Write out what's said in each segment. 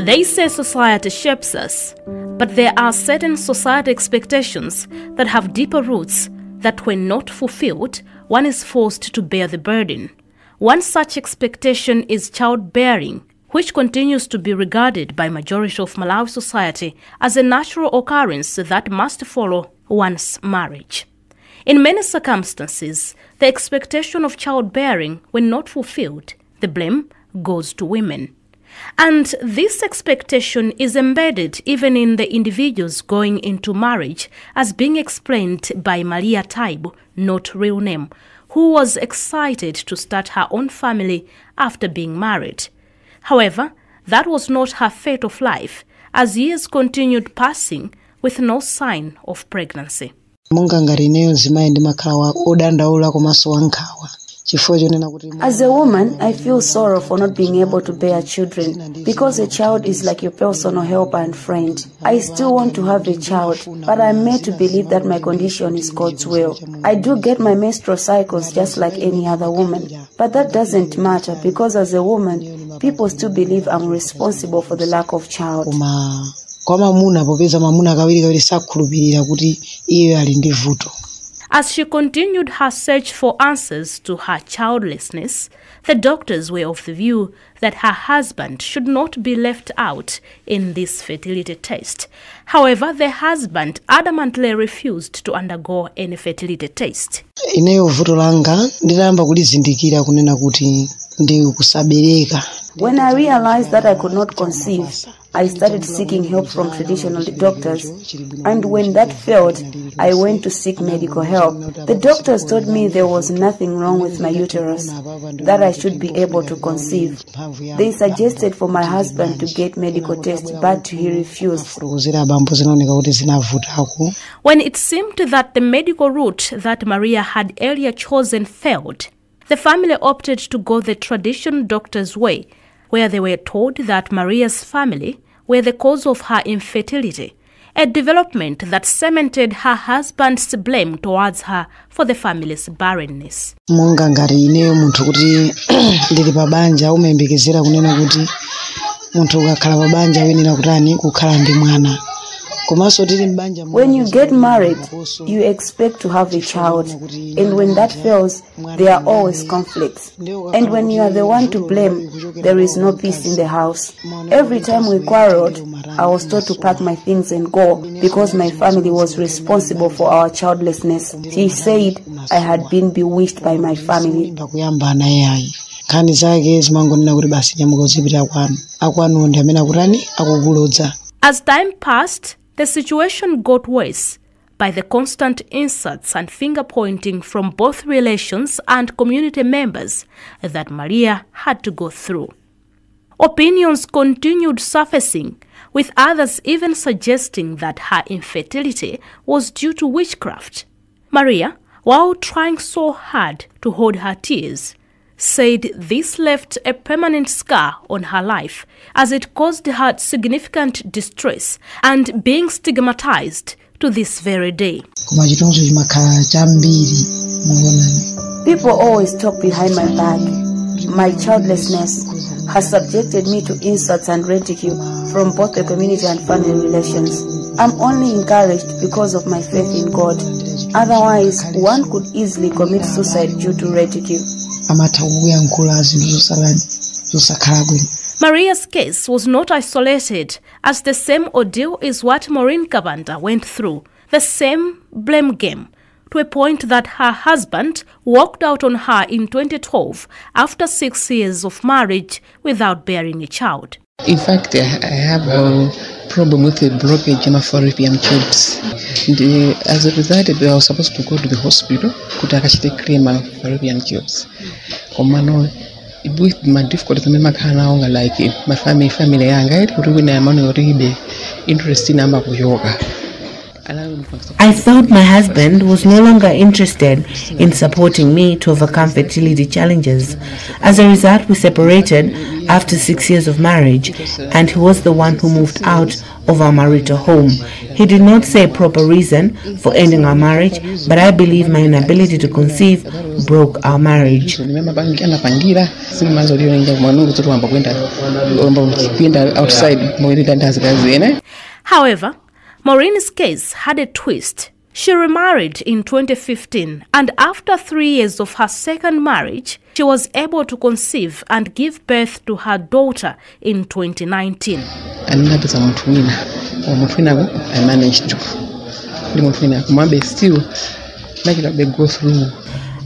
They say society shapes us, but there are certain society expectations that have deeper roots that when not fulfilled, one is forced to bear the burden. One such expectation is childbearing, which continues to be regarded by majority of Malawi society as a natural occurrence that must follow one's marriage. In many circumstances, the expectation of childbearing, when not fulfilled, the blame goes to women. And this expectation is embedded even in the individuals going into marriage, as being explained by Maria Taibu, not real name, who was excited to start her own family after being married. However, that was not her fate of life, as years continued passing with no sign of pregnancy. As a woman, I feel sorrow for not being able to bear children, because a child is like your personal helper and friend. I still want to have a child, but I'm made to believe that my condition is God's will. I do get my menstrual cycles just like any other woman, but that doesn't matter, because as a woman, people still believe I'm responsible for the lack of child. As she continued her search for answers to her childlessness, the doctors were of the view that her husband should not be left out in this fertility test. However, the husband adamantly refused to undergo any fertility test. When I realized that I could not conceive, I started seeking help from traditional doctors, and when that failed, I went to seek medical help. The doctors told me there was nothing wrong with my uterus, that I should be able to conceive. They suggested for my husband to get medical tests, but he refused. When it seemed that the medical route that Maria had earlier chosen failed, the family opted to go the traditional doctor's way, where they were told that Maria's family were the cause of her infertility, a development that cemented her husband's blame towards her for the family's barrenness. When you get married, you expect to have a child, and when that fails, there are always conflicts. And when you are the one to blame, there is no peace in the house. Every time we quarreled, I was told to pack my things and go, because my family was responsible for our childlessness. He said I had been bewitched by my family. As time passed, the situation got worse by the constant insults and finger-pointing from both relations and community members that Maria had to go through. Opinions continued surfacing, with others even suggesting that her infertility was due to witchcraft. Maria, while trying so hard to hold her tears, said this left a permanent scar on her life, as it caused her significant distress and being stigmatized to this very day. People always talk behind my back. My childlessness has subjected me to insults and ridicule from both the community and family relations. I'm only encouraged because of my faith in God. Otherwise, one could easily commit suicide due to ridicule. Maria's case was not isolated, as the same ordeal is what Maureen Kabanda went through, the same blame game, to a point that her husband walked out on her in 2012 after 6 years of marriage without bearing a child. In fact, I have a problem with the blockage in my fallopian tubes. As a result, I was supposed to go to the hospital to clean my fallopian tubes. With my difficulty, like my family, I'm already interested in yoga. I felt my husband was no longer interested in supporting me to overcome fertility challenges. As a result, we separated after 6 years of marriage, and he was the one who moved out of our marital home. He did not say a proper reason for ending our marriage, but I believe my inability to conceive broke our marriage. However, Maureen's case had a twist. She remarried in 2015, and after 3 years of her second marriage, she was able to conceive and give birth to her daughter in 2019. I managed to.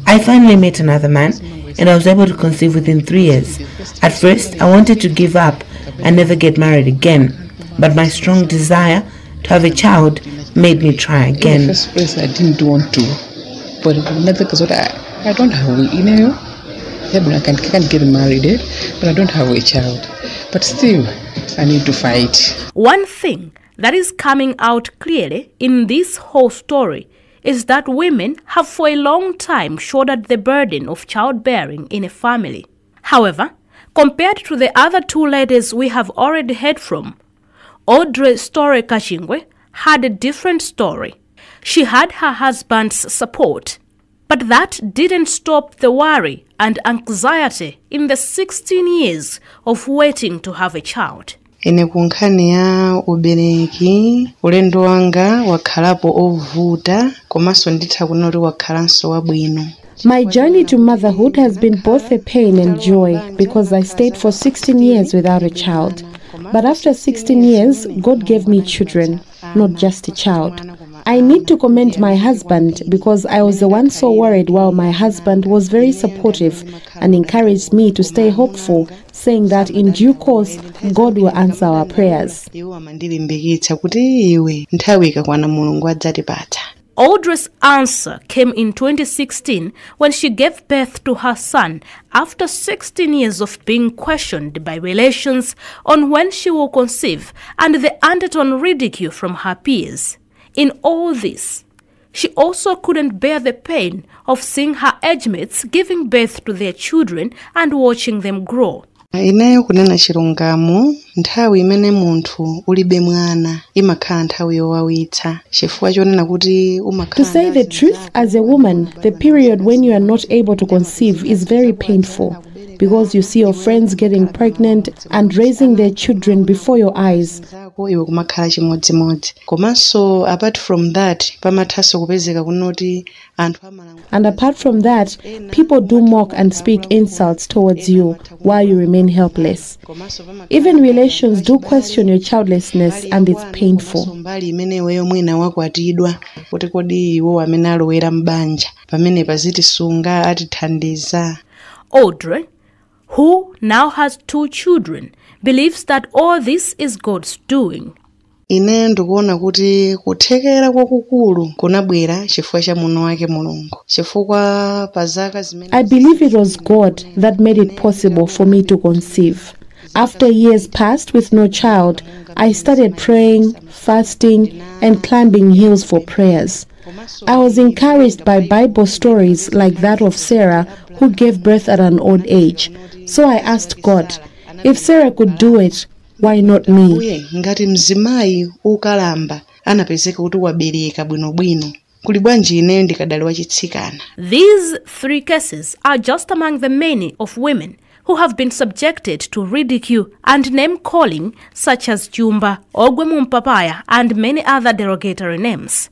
I finally met another man, and I was able to conceive within 3 years. At first, I wanted to give up and never get married again, but my strong desire to have a child made me try again. In the first place, I didn't want to, but because I don't have, I can't get married, but I don't have a child. But still, I need to fight. One thing that is coming out clearly in this whole story is that women have for a long time shouldered the burden of childbearing in a family. However, compared to the other two ladies we have already heard from, Audrey Story Kachingwe had a different story. She had her husband's support, but that didn't stop the worry and anxiety in the 16 years of waiting to have a child. Ine kunkhani ya ubereki ulendo wanga wakhalapo ovuta komanso nditha kunoti wakhalanso wabwino. My journey to motherhood has been both a pain and joy because I stayed for 16 years without a child. But after 16 years, God gave me children, not just a child. I need to commend my husband because I was the one so worried while my husband was very supportive and encouraged me to stay hopeful, saying that in due course, God will answer our prayers. Audrey's answer came in 2016 when she gave birth to her son after 16 years of being questioned by relations on when she will conceive and the undertone ridicule from her peers. In all this, she also couldn't bear the pain of seeing her age-mates giving birth to their children and watching them grow. Ineyo kunena chilungamo nthawi imene munthu ulibe mwana imakhala nthawi yowawitsa chifukwa chonena kuti To say the truth, as a woman, the period when you are not able to conceive is very painful because you see your friends getting pregnant and raising their children before your eyes. iwe kumakhala chimodzimodzi komanso apart from that pamathaso kupezeka kunoti anthu And apart from that, people do mock and speak insults towards you while you remain helpless. Even relations do question your childlessness, and it's painful. mbali imene iweyo mwina wakwatidwa kuti kodi iwo amene alowera mbanja pamene pazitisunga atithandiza. Audrey, who now has 2 children, believes that all this is God's doing. Ine ndikuona kuti kuthekera kwakukulu kunabwera chifukwa cha muno wake Mulungu. Chifukwa pa zaka zimene I believe it was God that made it possible for me to conceive. After years passed with no child, I started praying, fasting, and climbing hills for prayers. I was encouraged by Bible stories like that of Sarah, who gave birth at an old age. So I asked God, if Sarah could do it, why not me? Ngati mzimayi ukalamba anapezeka kuti wabereka bwinobwino. Kuli bwanji ine ndikadali wachitsikana. These 3 cases are just among the many of women who have been subjected to ridicule and name-calling such as Jumba, Ogwemumpapaya, and many other derogatory names.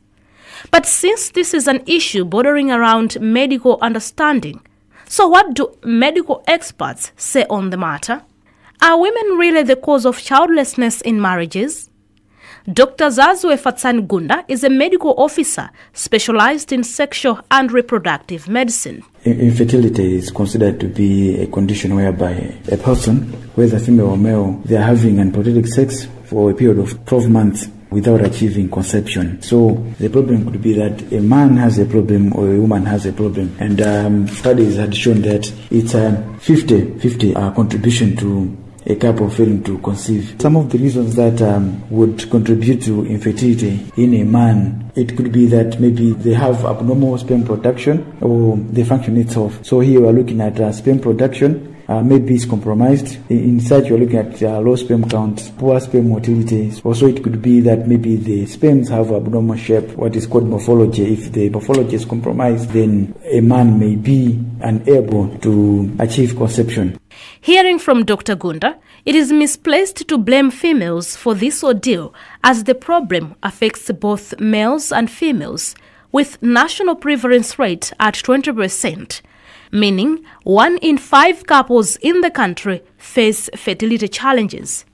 But since this is an issue bordering around medical understanding, so what do medical experts say on the matter? Are women really the cause of childlessness in marriages? Dr. Zazwe Fatsani-Gunda is a medical officer specialized in sexual and reproductive medicine. Infertility is considered to be a condition whereby a person, whether female or male, they are having unprotected sex for a period of 12 months without achieving conception. So the problem could be that a man has a problem or a woman has a problem. And studies had shown that it's a 50-50 contribution to a couple failing to conceive. Some of the reasons that would contribute to infertility in a man, it could be that maybe they have abnormal sperm production or the function itself. So here we are looking at sperm production. Maybe it's compromised. In such, you're looking at low sperm count, poor sperm motility. Also, it could be that maybe the sperms have abnormal shape, what is called morphology. If the morphology is compromised, then a man may be unable to achieve conception. Hearing from Dr. Gunda, it is misplaced to blame females for this ordeal, as the problem affects both males and females, with national prevalence rate at 20%. Meaning 1 in 5 couples in the country face fertility challenges.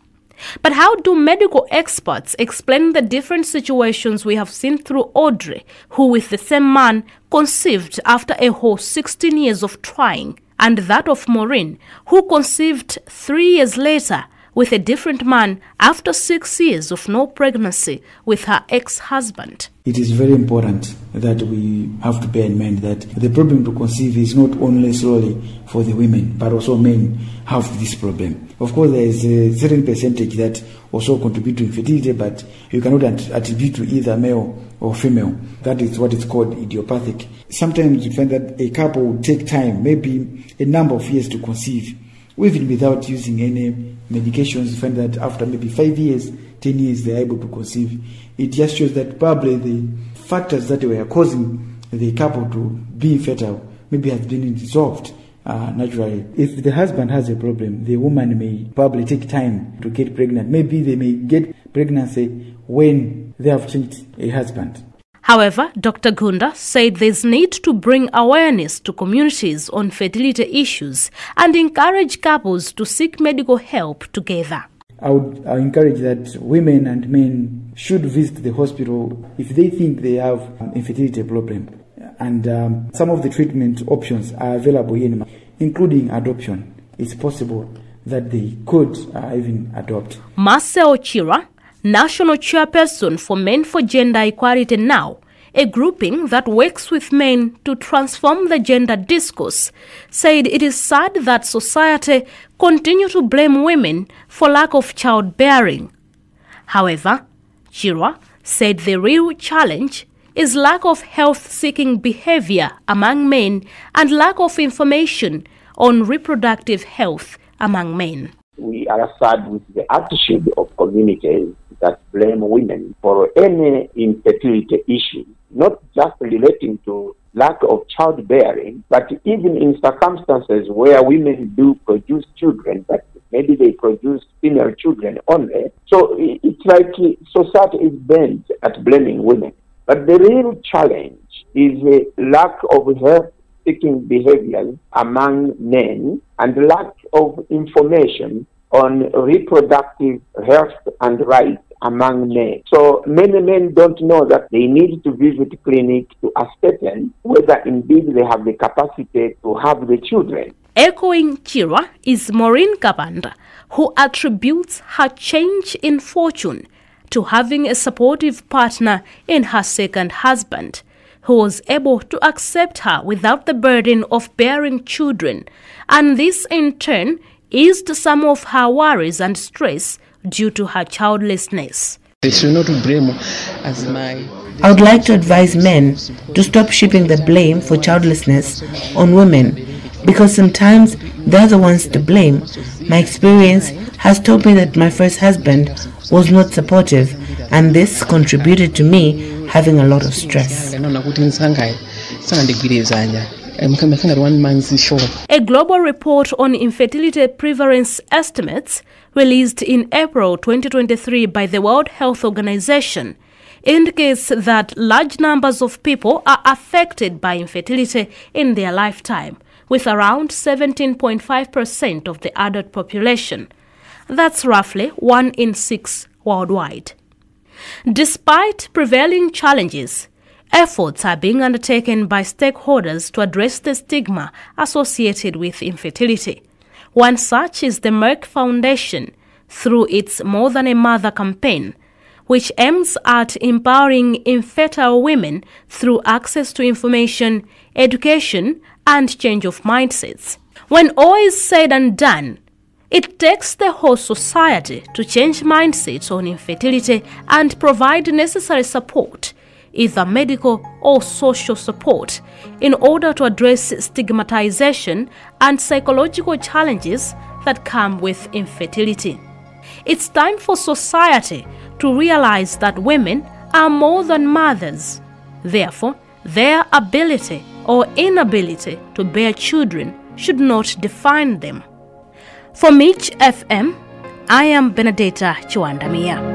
But how do medical experts explain the different situations we have seen through Audrey, who with the same man conceived after a whole 16 years of trying, and that of Maureen, who conceived 3 years later with a different man after 6 years of no pregnancy with her ex-husband? It is very important that we have to bear in mind that the problem to conceive is not only solely for the women, but also men have this problem. Of course, there is a certain percentage that also contribute to infertility, but you cannot attribute to either male or female. That is what is called idiopathic. Sometimes you find that a couple will take time, maybe a number of years to conceive, even without using any medications. You find that after maybe 5 years, 10 years, they are able to conceive. It just shows that probably the factors that were causing the couple to be infertile maybe has been resolved naturally. If the husband has a problem, the woman may probably take time to get pregnant. Maybe they may get pregnancy when they have changed a husband. However, Dr. Gunda said there's need to bring awareness to communities on fertility issues and encourage couples to seek medical help together. I would encourage that women and men should visit the hospital if they think they have an infertility problem. And some of the treatment options are available here, including adoption. It's possible that they could even adopt. Marcel Chira, National Chairperson for Men for Gender Equality Now, a grouping that works with men to transform the gender discourse, said it is sad that society continue to blame women for lack of childbearing. However, Chira said the real challenge is lack of health-seeking behavior among men and lack of information on reproductive health among men. We are sad with the attitude of communities that blame women for any infertility issue, not just relating to lack of childbearing, but even in circumstances where women do produce children, but maybe they produce female children only. So it's like society is bent at blaming women. But the real challenge is a lack of health-seeking behaviors among men and lack of information on reproductive health and rights among men. So many men don't know that they need to visit clinic to ascertain whether indeed they have the capacity to have the children. Echoing Chira is Maureen Kabanda, who attributes her change in fortune to having a supportive partner in her second husband, who was able to accept her without the burden of bearing children, and this in turn eased some of her worries and stress due to her childlessness. They should not blame as I would like to advise men to stop shipping the blame for childlessness on women, because sometimes they're the ones to blame. My experience has taught me that my first husband was not supportive, and this contributed to me having a lot of stress. A global report on infertility prevalence estimates released in April 2023 by the World Health Organization indicates that large numbers of people are affected by infertility in their lifetime, with around 17.5% of the adult population. That's roughly 1 in 6 worldwide. Despite prevailing challenges, efforts are being undertaken by stakeholders to address the stigma associated with infertility. One such is the Merck Foundation, through its More Than a Mother campaign, which aims at empowering infertile women through access to information, education, and change of mindsets. When all is said and done, It takes the whole society to change mindsets on infertility and provide necessary support, either medical or social support, in order to address stigmatization and psychological challenges that come with infertility. It's time for society to realize that women are more than mothers. Therefore, their ability or inability to bear children should not define them. For Mitch FM, I am Benadetta Chiwanda Mia.